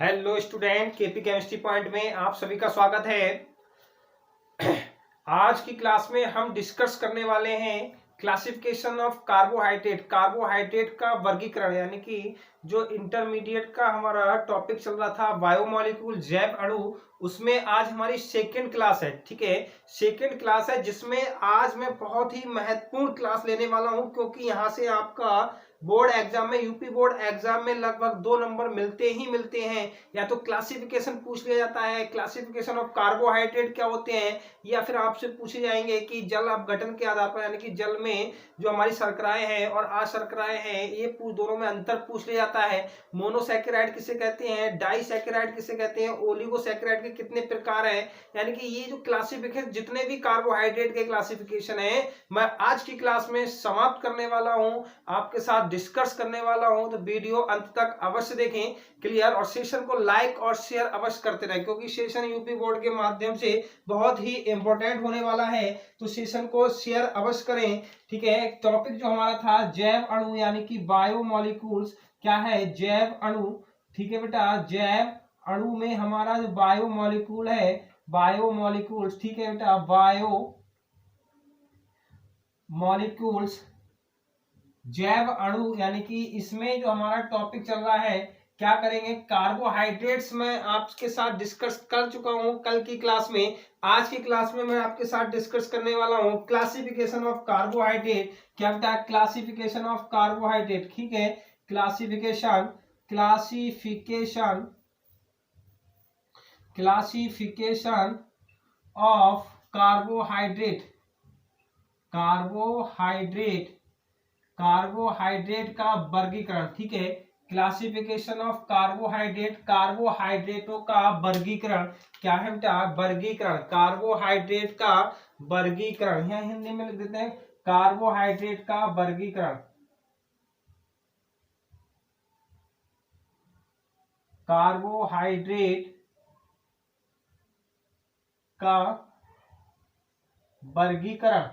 Hello student, KP chemistry point में आप सभी का स्वागत है। आज की क्लास में हम डिस्कस करने वाले हैं क्लासिफिकेशन ऑफ कार्बोहाइड्रेट। कार्बोहाइड्रेट का वर्गीकरण, यानी कि जो इंटरमीडिएट का हमारा टॉपिक चल रहा था बायोमोलिक्यूल, जैव अणु, उसमें आज हमारी सेकेंड क्लास है। ठीक है, सेकेंड क्लास है जिसमें आज मैं बहुत ही महत्वपूर्ण क्लास लेने वाला हूं, क्योंकि यहां से आपका बोर्ड एग्जाम में, यूपी बोर्ड एग्जाम में लगभग 2 नंबर मिलते ही मिलते हैं। या तो क्लासिफिकेशन पूछ लिया जाता है, क्लासिफिकेशन ऑफ कार्बोहाइड्रेट क्या होते हैं, या फिर आपसे पूछे जाएंगे कि जल अपघटन के आधार पर, यानी कि जल में जो हमारी शर्कराएं हैं और अशर्कराएं हैं, ये दोनों में अंतर पूछ लिया जाता है। मोनोसैकेराइड किसे कहते हैं, डाइसैकेराइड किसे कहते हैं, ओलिगोसैकेराइड के कितने प्रकार हैं, यानी कि ये जो क्लासिफिकेशन, जितने भी कार्बोहाइड्रेट के क्लासिफिकेशन है, मैं आज की क्लास में समाप्त करने वाला हूं, आपके साथ डिस्कस करने वाला हूं। तो वीडियो अंत तक अवश्य देखें, क्लियर, और सेशन को लाइक और शेयर अवश्य करते रहें, क्योंकि सेशन यूपी बोर्ड के माध्यम से बहुत ही इंपॉर्टेंट होने वाला है। तो सेशन को शेयर अवश्य करें। ठीक है, टॉपिक जो हमारा था जैव अणु, यानी कि बायोमोलिक्यूल्स। क्या है? जैव अणु। ठीक है बेटा, जैव अणु में हमारा जो बायोमोलिक्यूल है, बायोमोलिक्यूल्स। ठीक है बेटा, बायो मॉलिक्यूल्स, जैव अणु, यानी कि इसमें जो हमारा टॉपिक चल रहा है, क्या करेंगे, कार्बोहाइड्रेट्स में आपके साथ डिस्कस कर चुका हूं कल की क्लास में। आज की क्लास में मैं आपके साथ डिस्कस करने वाला हूं क्लासिफिकेशन ऑफ कार्बोहाइड्रेट। क्या बेटा? Classification of carbohydrate. ठीक है, classification classification classification of carbohydrate. Carbohydrate carbohydrate का वर्गीकरण। ठीक है, क्लासिफिकेशन ऑफ कार्बोहाइड्रेट, कार्बोहाइड्रेटों का वर्गीकरण। क्या है बेटा? वर्गीकरण, कार्बोहाइड्रेट का वर्गीकरण। यहाँ हिंदी में लिख देते हैं कार्बोहाइड्रेट का वर्गीकरण। कार्बोहाइड्रेट का वर्गीकरण।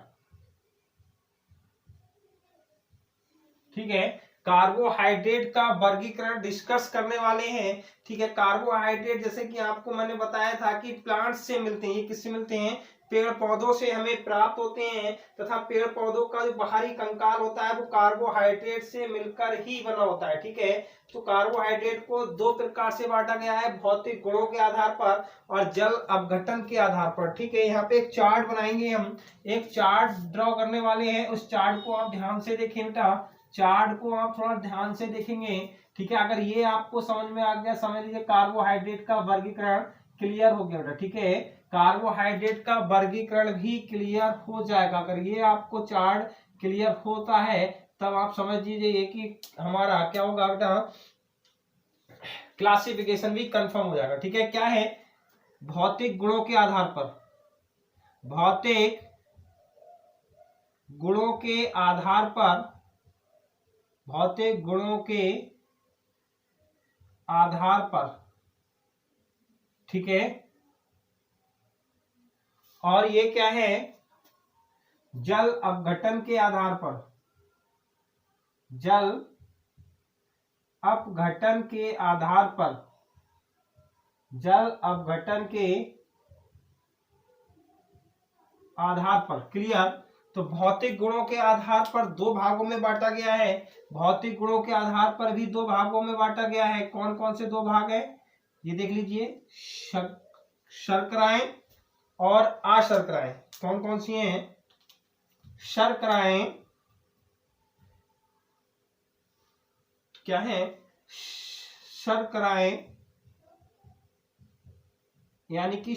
ठीक है, कार्बोहाइड्रेट का वर्गीकरण डिस्कस करने वाले हैं। ठीक है, कार्बोहाइड्रेट जैसे कि आपको मैंने बताया था कि प्लांट्स से मिलते हैं। ये किससे मिलते हैं? पेड़ पौधों से हमें प्राप्त होते हैं, तथा पेड़ पौधों का जो बाहरी कंकाल होता है वो कार्बोहाइड्रेट से मिलकर ही बना होता है। ठीक है, तो कार्बोहाइड्रेट को 2 प्रकार से बांटा गया है, भौतिक गुणों के आधार पर और जल अपघटन के आधार पर। ठीक है, यहाँ पे एक चार्ट बनाएंगे, हम एक चार्ट ड्रॉ करने वाले हैं। उस चार्ट को आप ध्यान से देखें बेटा, चार्ट को आप थोड़ा ध्यान से देखेंगे। ठीक है, अगर ये आपको समझ में आ गया, समझ लीजिए कार्बोहाइड्रेट का वर्गीकरण क्लियर हो गया बेटा। ठीक है, कार्बोहाइड्रेट का वर्गीकरण भी क्लियर हो जाएगा। अगर ये आपको चार्ट क्लियर होता है तब आप समझ लीजिए कि हमारा क्या होगा बेटा, क्लासिफिकेशन भी कंफर्म हो जाएगा। ठीक है, क्या है? भौतिक गुणों के आधार पर, भौतिक गुणों के आधार पर, भौतिक गुणों के आधार पर। ठीक है, और ये क्या है? जल अपघटन के आधार पर, जल अपघटन के आधार पर, जल अपघटन के आधार पर। क्लियर? तो भौतिक गुणों के आधार पर 2 भागों में बांटा गया है। भौतिक गुणों के आधार पर भी 2 भागों में बांटा गया है। कौन कौन से 2 भाग है ये देख लीजिए, शर्कराएं और अशर्कराएं। कौन कौन सी हैं? शर्कराएं क्या है? शर्कराएं यानी कि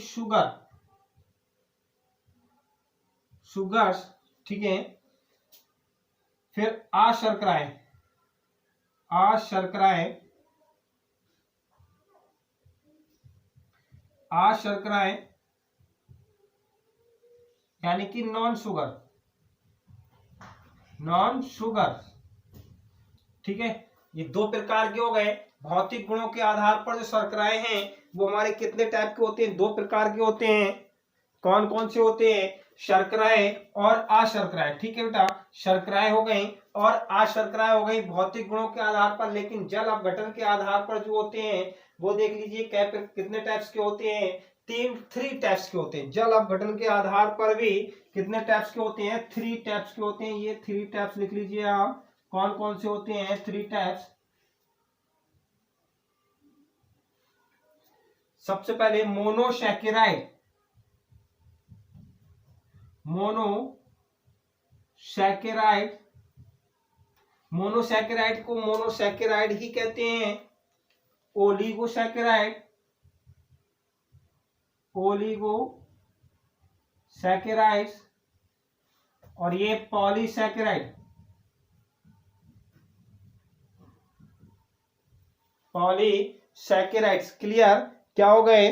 शुगर्स। ठीक है, फिर अशर्कराएं, अशर्कराएं अशर्कराएं यानी कि नॉन शुगर, नॉन शुगर। ठीक है, ये 2 प्रकार के हो गए। भौतिक गुणों के आधार पर जो शर्कराएं हैं वो हमारे कितने टाइप के होते हैं? 2 प्रकार के होते हैं। कौन कौन से होते हैं? शर्कराएं और अशर्कराएं। ठीक है बेटा, शर्कराएं हो गई और अशर्कराएं हो गई भौतिक गुणों के आधार पर, लेकिन जल अपघटन के आधार पर जो होते हैं वो देख लीजिए कितने टाइप्स के होते हैं, थ्री टाइप्स के होते हैं। जल अपघटन के आधार पर भी कितने टाइप्स के होते हैं, 3 टाइप्स के होते हैं। ये 3 टाइप्स लिख लीजिए आप, कौन कौन से होते हैं 3 टाइप्स। सबसे पहले मोनोसैकेराइड, मोनोसैकेराइड, मोनोसैकेराइड को मोनोसैकेराइड ही कहते हैं। ओलिगोसैकेराइड, ओलिगोसैकेराइड्स, और ये पॉलीसैकेराइड, पॉलीसैकेराइड्स। क्लियर, क्या हो गए,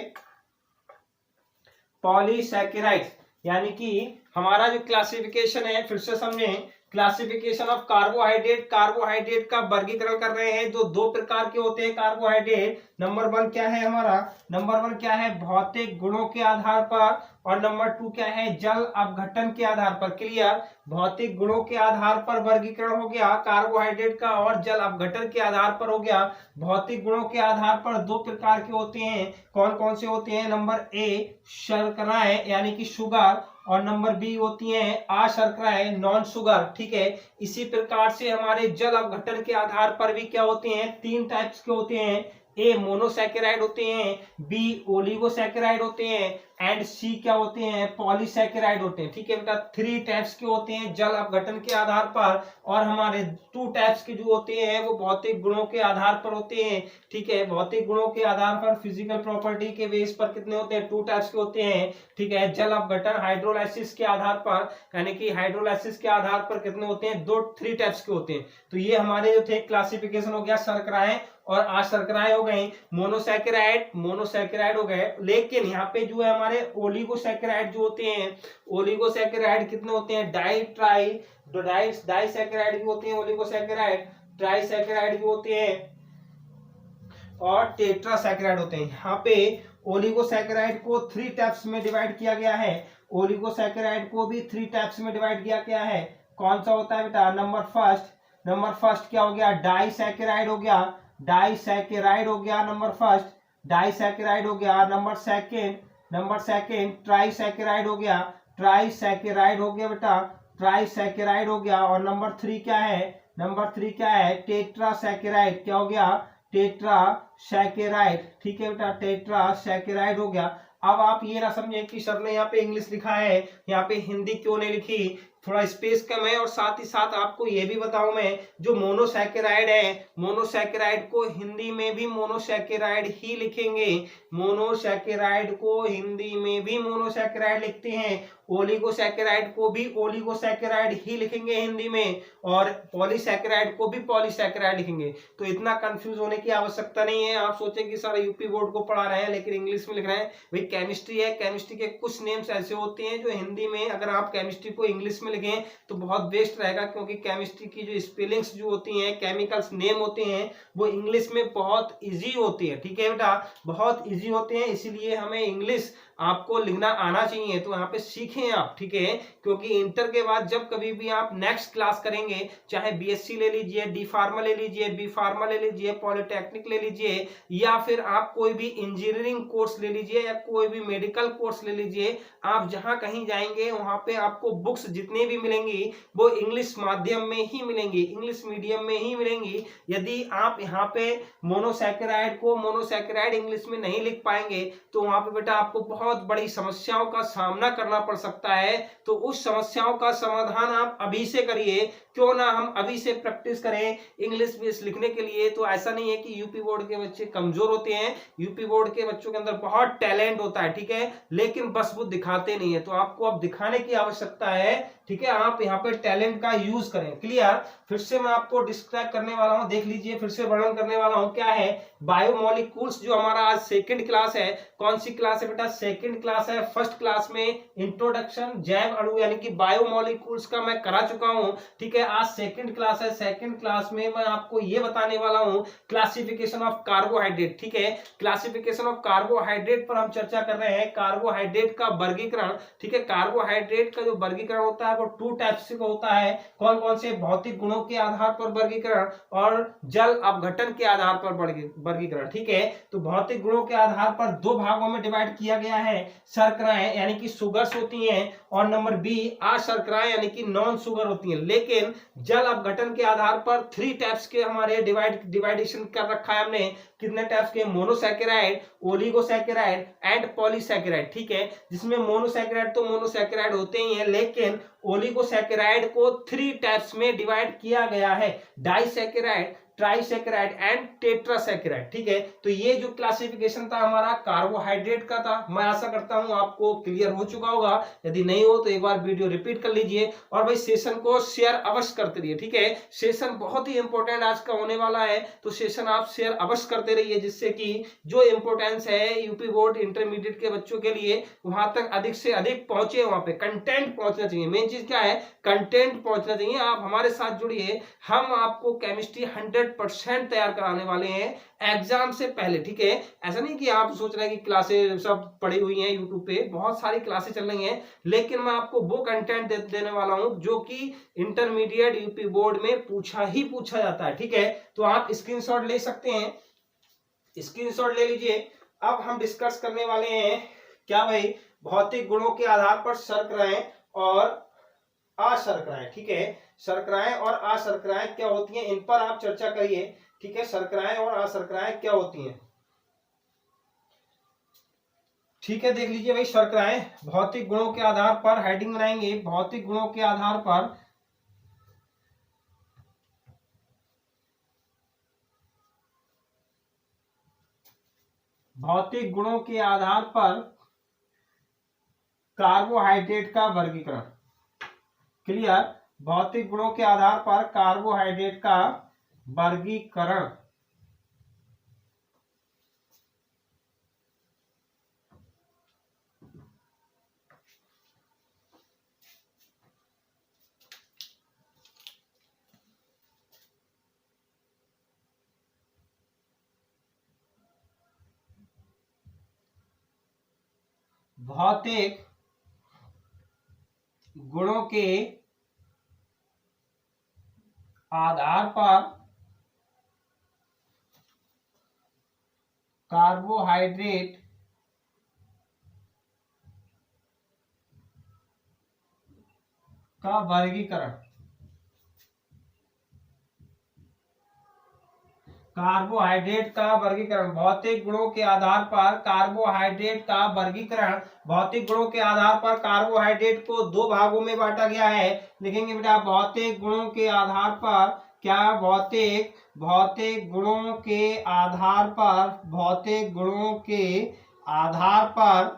पॉलीसैकेराइड्स। यानी कि हमारा जो क्लासिफिकेशन है, फिर से समझें, क्लासिफिकेशन ऑफ कार्बोहाइड्रेट, कार्बोहाइड्रेट का वर्गीकरण कर रहे हैं। जो 2 प्रकार के होते हैं कार्बोहाइड्रेट, नंबर 1 क्या है हमारा, नंबर 1 क्या है, भौतिक गुणों के आधार पर, और नंबर 2 क्या है, जल अपघटन के आधार पर। क्लियर, भौतिक गुणों के आधार पर वर्गीकरण हो गया कार्बोहाइड्रेट का, और जल अपघटन के आधार पर हो गया। भौतिक गुणों के आधार पर 2 प्रकार के होते हैं, कौन कौन से होते हैं, नंबर ए शर्कराएं यानी कि शुगर, और नंबर बी होती हैं अशर्कराएं नॉन शुगर। ठीक है, इसी प्रकार से हमारे जल अपघटन के आधार पर भी क्या होते हैं, 3 टाइप्स के होते हैं। ए मोनोसैकेराइड होते हैं, बी ओलिगोसैकेराइड होते हैं, एंड सी क्या होते हैं, पॉलीसैकेराइड होते हैं। ठीक है बेटा, 3 टाइप्स के होते हैं जल अपघटन के आधार पर, और हमारे 2 टाइप्स के जो होते हैं वो भौतिक गुणों के आधार पर होते हैं। ठीक है, भौतिक गुणों के आधार पर, फिजिकल प्रॉपर्टी के बेस पर कितने होते हैं, 2 टाइप्स के होते हैं। ठीक है, जल अपघटन हाइड्रोलाइसिस के आधार पर, यानी कि हाइड्रोलाइसिस के आधार पर कितने होते हैं, 3 टाइप्स के होते हैं। तो ये हमारे जो थे क्लासिफिकेशन हो गया, शर्कराएं और अशर्कराएं हो गई, मोनोसैकेराइड हो गए। लेकिन यहाँ पे जो है हमारे ओलिगोसैकेराइड जो होते हैं, ओलिगोसैकेराइड कितने होते हैं, डाइसैकेराइड भी होते हैं ओलिगोसैकेराइड, ट्राइसैकेराइड भी होते हैं, और टेट्रासैकेराइड होते हैं। यहाँ पे ओलिगोसैकेराइड को 3 टाइप्स में डिवाइड किया गया है। ओलिगोसैकेराइड को भी 3 टाइप्स में डिवाइड किया गया है। कौन सा होता है बेटा, नंबर फर्स्ट क्या हो गया, डाइसैकेराइड हो गया, डाइसैकेराइड हो गया नंबर फर्स्ट, डाइसैकेराइड हो गया। नंबर सेकंड ट्राइसैकेराइड हो गया, ट्राइसैकेराइड हो गया बेटा, ट्राइसैकेराइड हो गया। और नंबर 3 क्या है, नंबर 3 क्या है, टेट्रासैकेराइड, क्या हो गया, टेट्रासैकेराइड। ठीक है बेटा, टेट्रासैकेराइड हो गया। अब आप ये ना समझें कि सर ने यहाँ पे इंग्लिश लिखा है, यहाँ पे हिंदी क्यों नहीं लिखी, थोड़ा स्पेस कम है। और साथ ही साथ आपको ये भी बताऊं मैं, जो मोनोसैकेराइड है, मोनोसैकेराइड को हिंदी में भी मोनोसैकेराइड ही लिखेंगे, मोनोसैकेराइड को हिंदी में भी मोनोसैकेराइड लिखते हैं, ओलिगोसैकेराइड को भी ओलिगोसैकेराइड ही लिखेंगे हिंदी में, और पॉलीसैकेराइड को भी पॉलीसैकेराइड लिखेंगे। तो इतना कंफ्यूज होने की आवश्यकता नहीं है। आप सोचें कि सर यूपी बोर्ड को पढ़ा रहे हैं लेकिन इंग्लिश में लिख रहे हैं, भाई केमिस्ट्री है, केमिस्ट्री के कुछ नेम्स ऐसे होते हैं जो हिंदी में, अगर आप केमिस्ट्री को इंग्लिश में लिखें तो बहुत बेस्ट रहेगा, क्योंकि केमिस्ट्री की जो स्पेलिंग्स जो होती हैं, केमिकल्स नेम होते हैं, वो इंग्लिश में बहुत इजी होती है। ठीक है बेटा, बहुत इजी होते हैं, इसीलिए हमें इंग्लिश आपको लिखना आना चाहिए। तो यहाँ पे सीखें आप, ठीक है, क्योंकि इंटर के बाद जब कभी भी आप नेक्स्ट क्लास करेंगे, चाहे बीएससी ले लीजिए, डी फार्मा ले लीजिए, बी फार्मा ले लीजिए, पॉलिटेक्निक ले लीजिए, या फिर आप कोई भी इंजीनियरिंग कोर्स ले लीजिए, या कोई भी मेडिकल कोर्स ले लीजिए, आप जहां कहीं जाएंगे वहां पे आपको बुक्स जितनी भी मिलेंगी वो इंग्लिश माध्यम में ही मिलेंगी, इंग्लिश मीडियम में ही मिलेंगी। यदि आप यहाँ पे मोनोसैकेराइड को मोनोसैकेराइड इंग्लिश में नहीं लिख पाएंगे तो वहां पे बेटा आपको बहुत बड़ी समस्याओं का सामना करना पड़ सकता है। तो उस समस्याओं का समाधान आप अभी से करिए, क्यों ना हम अभी से प्रैक्टिस करें इंग्लिश बेस लिखने के लिए। तो ऐसा नहीं है कि यूपी बोर्ड के बच्चे कमजोर होते हैं, यूपी बोर्ड के बच्चों के अंदर बहुत टैलेंट होता है, ठीक है, लेकिन बस वो दिखाते नहीं है। तो आपको अब दिखाने की आवश्यकता है, ठीक है, आप यहाँ पे टैलेंट का यूज करें। क्लियर, फिर से मैं आपको डिस्क्राइब करने वाला हूँ, देख लीजिए, फिर से वर्णन करने वाला हूँ। क्या है, बायोमोलिक्यूल्स, जो हमारा आज सेकंड क्लास है। कौन सी क्लास है बेटा, सेकंड क्लास है। फर्स्ट क्लास में इंट्रोडक्शन जैव अणु यानी कि बायोमोलिक्यूल्स का मैं करा चुका हूँ, ठीक है। आज सेकंड क्लास है, सेकंड क्लास में मैं आपको ये बताने वाला हूँ क्लासिफिकेशन ऑफ कार्बोहाइड्रेट, ठीक है। क्लासिफिकेशन ऑफ कार्बोहाइड्रेट पर हम चर्चा कर रहे हैं, कार्बोहाइड्रेट का वर्गीकरण, ठीक है। कार्बोहाइड्रेट का जो वर्गीकरण होता है वो 2 टाइप्स का होता है। कौन कौन से? भौतिक गुणों के आधार पर वर्गीकरण और जल अपघटन के आधार पर वर्गीकरण। ठीक है, तो भौतिक गुणों के आधार पर 2 भागों में डिवाइड किया गया है, शर्कराएं यानी कि सुगर्स होती हैं, और नंबर बी अशर्कराएं यानी कि नॉन शुगर होती हैं। लेकिन जल अपघटन के आधार पर 3 टाइप्स के हमारे डिवाइडेशन कर रखा है हमने। कितने टाइप्स के? Monosaccharide, oligosaccharide and polysaccharide. ठीक है, जिसमें मोनोसैकेराइड तो मोनोसैकेराइड होते ही हैं, लेकिन ओलिगोसैकेराइड को 3 टाइप्स में डिवाइड किया गया है, डाइसैकेराइड, ट्राइसैकेराइड एंड टेट्रासैकेराइड। ठीक है, तो ये जो क्लासिफिकेशन था हमारा कार्बोहाइड्रेट का था। मैं आशा करता हूं आपको क्लियर हो चुका होगा। यदि नहीं हो तो एक बार वीडियो रिपीट कर लीजिए, और भाई सेशन को शेयर अवश्य करते रहिए। ठीक है, सेशन बहुत ही इंपॉर्टेंट आज का होने वाला है, तो सेशन आप शेयर अवश्य करते रहिए, जिससे कि जो इंपॉर्टेंस है यूपी बोर्ड इंटरमीडिएट के बच्चों के लिए वहां तक अधिक से अधिक पहुंचे। वहां पे कंटेंट पहुंचना चाहिए। मेन चीज क्या है? कंटेंट पहुंचना चाहिए। आप हमारे साथ जुड़िए, हम आपको केमिस्ट्री 100% तैयार कराने वाले हैं एग्जाम से पहले। ठीक है, ऐसा नहीं कि आप सोच रहे हैं कि क्लासेस सब पड़ी हुई हैं यूट्यूब पे, बहुत सारी क्लासेस चल रही हैं, लेकिन मैं आपको वो कंटेंट देने वाला हूं जो कि इंटरमीडिएट यूपी बोर्ड में पूछा जाता है। ठीक है, तो आप स्क्रीनशॉट ले सकते हैं, स्क्रीनशॉट ले लीजिए। अब हम डिस्कस करने वाले हैं क्या भाई? भौतिक गुणों के आधार पर शर्कराएं और अशर्कराएं। ठीक है, शर्कराएं और अशर्कराएं क्या होती हैं, इन पर आप चर्चा करिए। ठीक है, शर्कराएं और अशर्कराएं क्या होती हैं? ठीक है, देख लीजिए भाई, शर्कराएं भौतिक गुणों के आधार पर, हेडिंग बनाएंगे, भौतिक गुणों के आधार पर कार्बोहाइड्रेट का वर्गीकरण। क्लियर? भौतिक गुणों के आधार पर कार्बोहाइड्रेट का वर्गीकरण। भौतिक गुणों के आधार पर कार्बोहाइड्रेट का वर्गीकरण। कार्बोहाइड्रेट का वर्गीकरण, भौतिक गुणों के आधार पर कार्बोहाइड्रेट का वर्गीकरण। भौतिक गुणों के आधार पर कार्बोहाइड्रेट को 2 भागों में बांटा गया है। लिखेंगे बेटा, भौतिक गुणों के आधार पर क्या? भौतिक गुणों के आधार पर, भौतिक गुणों के आधार पर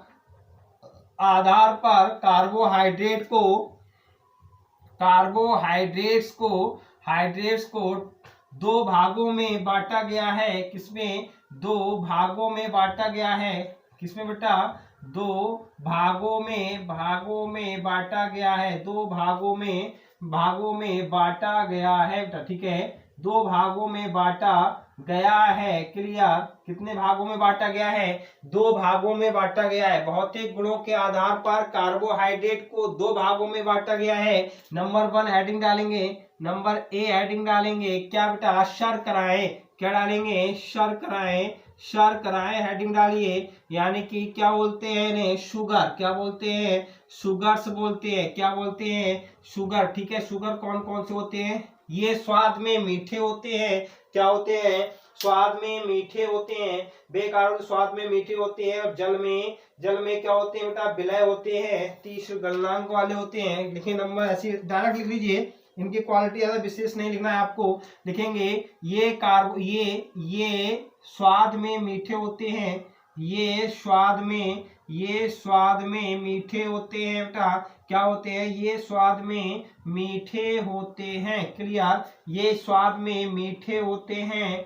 हाइड्रेट्स को 2 भागों में बांटा गया है। किसमें? 2 भागों में बांटा गया है। किसमें बेटा? 2 भागों में बांटा गया है। 2 भागों में बांटा गया है बेटा। ठीक है, 2 भागों में बांटा गया है। क्लियर? कितने भागों में बांटा गया है? 2 भागों में बांटा गया है। भौतिक गुणों के आधार पर कार्बोहाइड्रेट को 2 भागों में बांटा गया है। नंबर 1 हेडिंग डालेंगे, नंबर ए हेडिंग डालेंगे क्या बेटा? शर्कराएं। क्या डालेंगे? शर्कराएं हेडिंग डालिए, यानी कि क्या बोलते हैं इन्हें? शुगर। क्या बोलते हैं? शुगर्स बोलते हैं। क्या बोलते हैं? शुगर। ठीक है, शुगर कौन कौन से होते हैं? ये स्वाद में मीठे होते हैं। क्या होते हैं? स्वाद में मीठे होते हैं, बेकारों स्वाद में मीठे होते हैं। और जल में क्या होते हैं बेटा? विलय होते हैं, तीसरे गलनांक वाले होते हैं। लिखिए नंबर, ऐसे डायरेक्ट लिख लीजिए, इनकी क्वालिटी ज्यादा विशेष नहीं लिखना है आपको। लिखेंगे ये स्वाद में मीठे होते हैं, ये स्वाद में मीठे होते हैं बेटा। क्या होते हैं? ये स्वाद में मीठे होते हैं। क्लियर? ये स्वाद में मीठे होते हैं,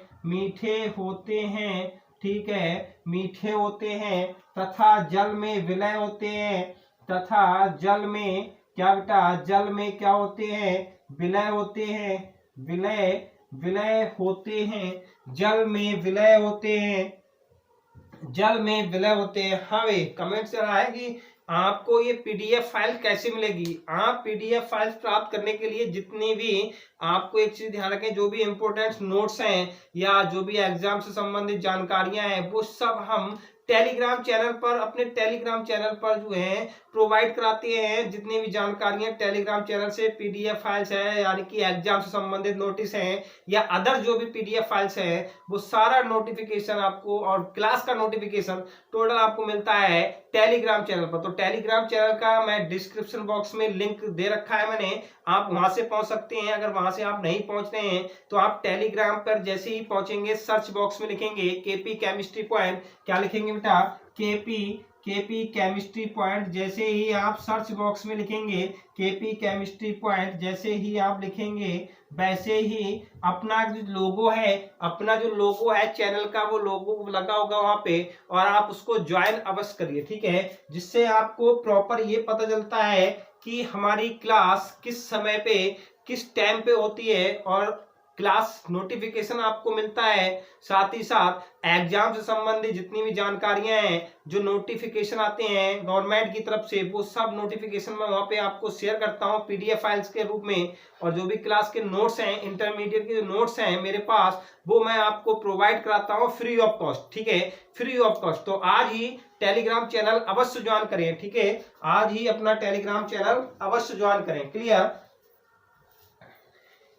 ठीक है, मीठे होते हैं तथा जल में विलय होते हैं। तथा जल में क्या बेटा? जल में क्या होते हैं? विलय होते हैं, विलय होते हैं, जल में विलय होते हैं, हाँ भाई, कमेंट से रहा है कि आपको ये पीडीएफ फाइल कैसे मिलेगी। आप पीडीएफ फाइल प्राप्त करने के लिए जितनी भी, आपको एक चीज ध्यान रखें, जो भी इंपोर्टेंट नोट्स हैं या जो भी एग्जाम से संबंधित जानकारियां हैं वो सब हम टेलीग्राम चैनल पर, अपने टेलीग्राम चैनल पर जो है प्रोवाइड कराते हैं। जितनी भी जानकारियां टेलीग्राम चैनल से, पीडीएफ फाइल्स है यानी कि एग्जाम से संबंधित नोटिस हैं या अदर जो भी पीडीएफ फाइल्स हैं, वो सारा नोटिफिकेशन आपको और क्लास का नोटिफिकेशन टोटल आपको मिलता है टेलीग्राम चैनल पर। तो टेलीग्राम चैनल का मैं डिस्क्रिप्शन बॉक्स में लिंक दे रखा है मैंने, आप वहां से पहुंच सकते हैं। अगर वहां से आप नहीं पहुंच रहे हैं तो आप टेलीग्राम पर जैसे ही पहुंचेंगे सर्च बॉक्स में लिखेंगे केपी केमिस्ट्री पॉइंट, क्या लिखेंगे बेटा, केपी केमिस्ट्री पॉइंट। जैसे ही आप सर्च बॉक्स में लिखेंगे केपी केमिस्ट्री पॉइंट, जैसे ही आप लिखेंगे वैसे ही अपना जो लोगो है चैनल का, वो लोगो लगा होगा वहां पे, और आप उसको ज्वाइन अवश्य करिए, ठीक है, जिससे आपको प्रॉपर ये पता चलता है कि हमारी क्लास किस समय पे, किस टाइम पे होती है, और क्लास नोटिफिकेशन आपको मिलता है। साथ ही साथ एग्जाम से संबंधित जितनी भी जानकारियां हैं, जो नोटिफिकेशन आते हैं गवर्नमेंट की तरफ से, वो सब नोटिफिकेशन मैं वहां पे आपको शेयर करता हूं पीडीएफ फाइल्स के रूप में। और जो भी क्लास के नोट्स हैं, इंटरमीडिएट के जो नोट्स हैं मेरे पास, वो मैं आपको प्रोवाइड कराता हूं फ्री ऑफ कॉस्ट, ठीक है, फ्री ऑफ कॉस्ट। तो आज ही टेलीग्राम चैनल अवश्य ज्वाइन करें, ठीक है, आज ही अपना टेलीग्राम चैनल अवश्य ज्वाइन करें। क्लियर?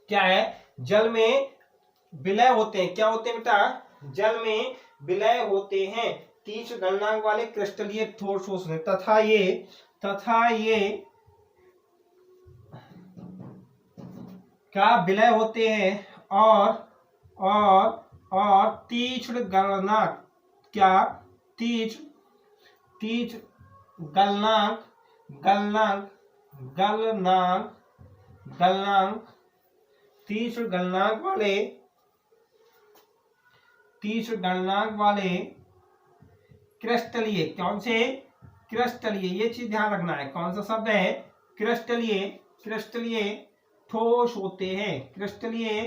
क्या है, जल में विलय होते हैं, क्या होते हैं बेटा, जल में विलय होते हैं तीक्ष्ण गलनांक वाले क्रिस्टलीय ठोस में, तथा ये क्या विलय होते हैं, और तीक्ष्ण गलनांक, क्या, तीक्ष्ण गलनांक तीक्ष्ण गलनांक वाले क्रिस्टलीय, कौन से, क्रिस्टलीय, ये चीज ध्यान रखना है, कौन सा शब्द है, क्रिस्टलीय ठोस होते हैं, क्रिस्टलीय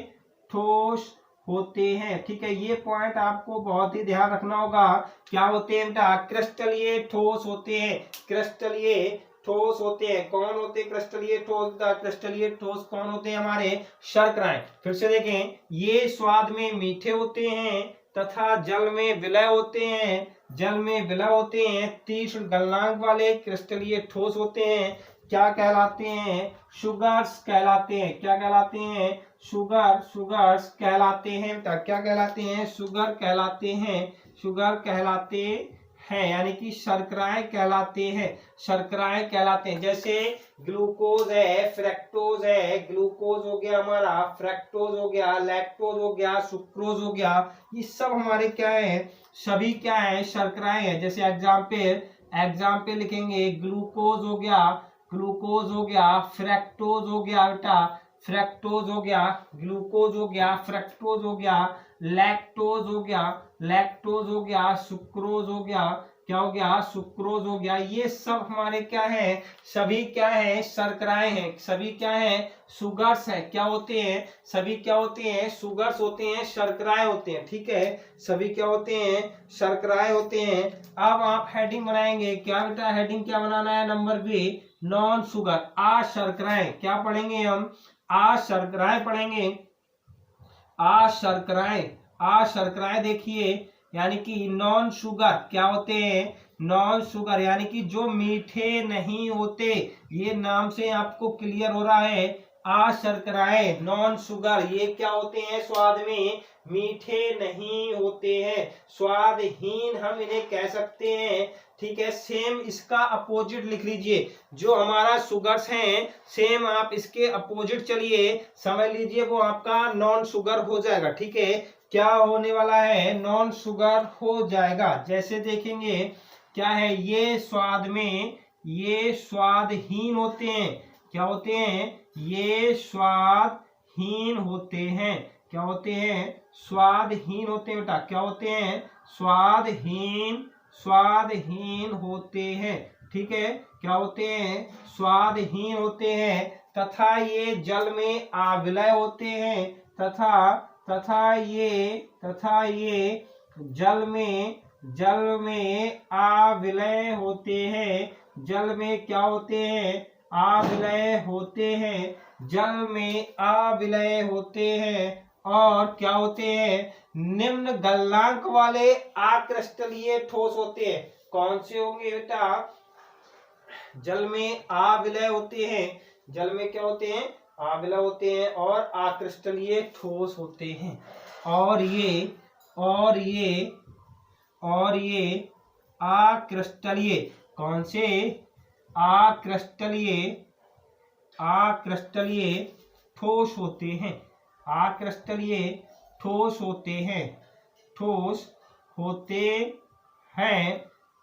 ठोस होते हैं, ठीक है, ये पॉइंट आपको बहुत ही ध्यान रखना होगा। क्या होते हैं बेटा, क्रिस्टलीय ठोस होते हैं, क्रिस्टलीय ठोस होते हैं। कौन होते हैं क्रिस्टलीय ठोस? क्रिस्टलीय ठोस कौन होते हैं? हमारे शर्कराएं। फिर से देखें, ये स्वाद में मीठे होते हैं तथा जल में विलय होते हैं, तीक्ष्ण गलनांक वाले क्रिस्टलीय ठोस होते हैं। क्या कहलाते हैं? शुगर्स कहलाते हैं। क्या कहलाते हैं? शुगर्स कहलाते हैं। क्या कहलाते हैं? शुगर कहलाते हैं, यानी कि शर्कराएं कहलाते हैं। जैसे ग्लूकोज है, फ्रैक्टोज है, ग्लूकोज हो गया हमारा, फ्रैक्टोज हो गया, लैक्टोज हो गया, सुक्रोज हो गया, ये सब हमारे क्या है, सभी क्या है, शर्कराएं हैं। जैसे एग्जाम पे लिखेंगे ग्लूकोज हो गया, फ्रैक्टोज हो गया बेटा, फ्रैक्टोज हो गया, ग्लूकोज हो गया, फ्रैक्टोज हो गया, लैक्टोज हो गया, सुक्रोज हो गया, क्या हो गया, सुक्रोज हो गया। ये सब हमारे क्या है, सभी क्या है, शर्कराएं हैं, सभी क्या है, शुगर्स है। क्या होते हैं? सभी क्या होते हैं, शुगर्स होते हैं, शर्कराएं होते हैं, ठीक है, सभी क्या होते हैं, शर्कराएं होते हैं। अब आप हेडिंग बनाएंगे, क्या बेटा, हेडिंग क्या बनाना है, नंबर बी, नॉन शुगर, आ शर्कराएं। क्या पढ़ेंगे हम? आ शर्कराएं पढ़ेंगे, आ शर्कराएं देखिए, यानी कि नॉन शुगर क्या होते हैं, नॉन शुगर यानी कि जो मीठे नहीं होते। ये नाम से आपको क्लियर हो रहा है, आ शर्कराएं नॉन शुगर, ये क्या होते हैं, स्वाद में मीठे नहीं होते हैं, स्वादहीन हम इन्हें कह सकते हैं, ठीक है। सेम इसका अपोजिट लिख लीजिए, जो हमारा शुगर्स हैं, सेम आप इसके अपोजिट चलिए, समझ लीजिए, वो आपका नॉन शुगर हो जाएगा, ठीक है। क्या होने वाला है, नॉन शुगर हो जाएगा। जैसे देखेंगे क्या है, ये स्वादहीन होते हैं। क्या होते हैं? ये स्वादहीन होते हैं। क्या होते हैं? स्वादहीन होते हैं बेटा। क्या होते हैं? स्वादहीन होते हैं, ठीक है। क्या होते हैं? स्वादहीन होते हैं तथा ये जल में अविलय होते हैं, तथा ये जल में अविलय होते हैं, जल में क्या होते हैं, अविलय होते हैं, जल में अविलय होते हैं। और क्या होते हैं, निम्न गलनांक वाले अक्रिस्टलीय ठोस होते हैं। कौन से होंगे बेटा, जल में अविलय होते हैं, जल में क्या होते हैं, अविलय होते हैं और अक्रिस्टलीय ठोस होते हैं। और ये अक्रिस्टलीय, कौन से, अक्रिस्टलीय ठोस होते हैं, अक्रिस्टलीय ठोस होते हैं, ठोस होते हैं,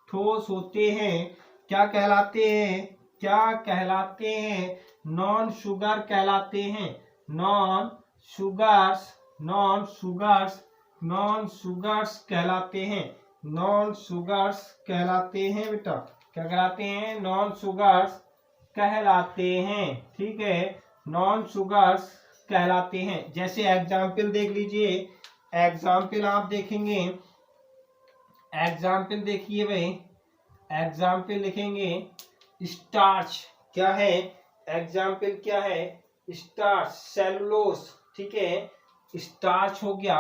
ठोस होते हैं। क्या कहलाते हैं, क्या कहलाते हैं, नॉन शुगर कहलाते हैं, non sugars, non sugars, non sugars कहलाते हैं, नॉन शुगर्स कहलाते हैं बेटा। क्या कहलाते हैं, नॉन शुगर्स कहलाते हैं। ठीक है, नॉन शुगर्स कहलाते हैं। जैसे एग्जाम्पल देख लीजिए, एग्जाम्पल आप देखेंगे, एग्जाम्पल देखिए भाई, एग्जाम्पल लिखेंगे स्टार्च, क्या है, एग्जाम्पल क्या है, स्टार्च, सेलुलोज। ठीक है, स्टार्च हो गया,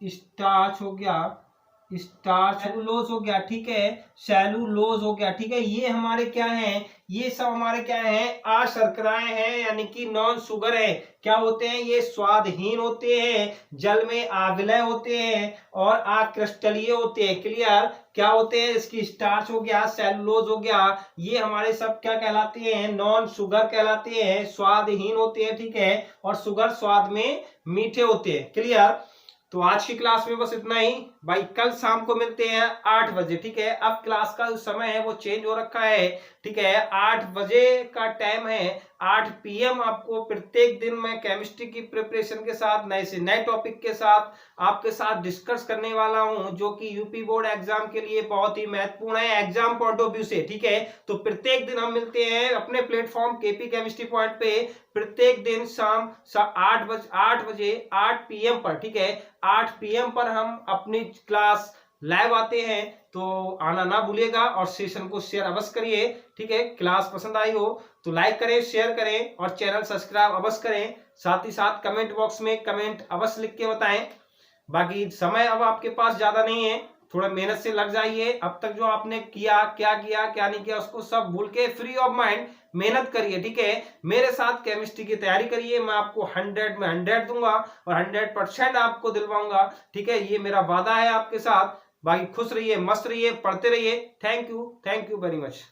स्टार्च हो गया, स्टार्च, सेलुलोज हो गया। ठीक है, सेलुलोज हो गया। ठीक है, ये हमारे क्या हैं, ये सब हमारे क्या हैं, अशर्कराएं हैं, यानी कि नॉन शुगर है। क्या होते हैं, ये स्वादहीन होते हैं, जल में अविलय होते हैं और अक्रिस्टलीय होते हैं। क्लियर, क्या होते हैं, इसकी स्टार्च हो गया, सेलुलोज हो गया, ये हमारे सब क्या कहलाते हैं, नॉन शुगर कहलाते हैं, स्वादहीन होते हैं। ठीक है, और शुगर स्वाद में मीठे होते हैं। क्लियर, तो आज की क्लास में बस इतना ही भाई, कल शाम को मिलते हैं 8 बजे। ठीक है, अब क्लास का जो समय है वो चेंज हो रखा है। ठीक है, 8 बजे का टाइम है, 8 PM आपको प्रत्येक दिन मैं केमिस्ट्री की प्रिपरेशन के साथ नए से नए टॉपिक के साथ आपके साथ डिस्कस करने वाला हूं, जो कि यूपी बोर्ड एग्जाम के लिए बहुत ही महत्वपूर्ण है एग्जाम पॉइंट ऑफ व्यू से। ठीक है, तो प्रत्येक दिन हम मिलते हैं अपने प्लेटफॉर्म केपी केमिस्ट्री पॉइंट पे, प्रत्येक दिन शाम 8 बजे 8 PM पर। ठीक है, 8 PM पर हम अपनी क्लास लाइव आते हैं, तो आना ना भूलिएगा और सेशन को शेयर अवश्य करिए। ठीक है, क्लास पसंद आई हो तो लाइक करें, शेयर करें और चैनल सब्सक्राइब अवश्य करें। साथ ही साथ कमेंट बॉक्स में कमेंट अवश्य लिख के बताएं। बाकी समय अब आपके पास ज्यादा नहीं है, थोड़ा मेहनत से लग जाइए। अब तक जो आपने किया, क्या नहीं किया, उसको सब भूल के फ्री ऑफ माइंड मेहनत करिए। ठीक है, मेरे साथ केमिस्ट्री की तैयारी करिए, मैं आपको 100 में 100 दूंगा और 100% आपको दिलवाऊंगा। ठीक है, ये मेरा वादा है आपके साथ। बाकी खुश रहिए, मस्त रहिए, पढ़ते रहिए। Thank you very much.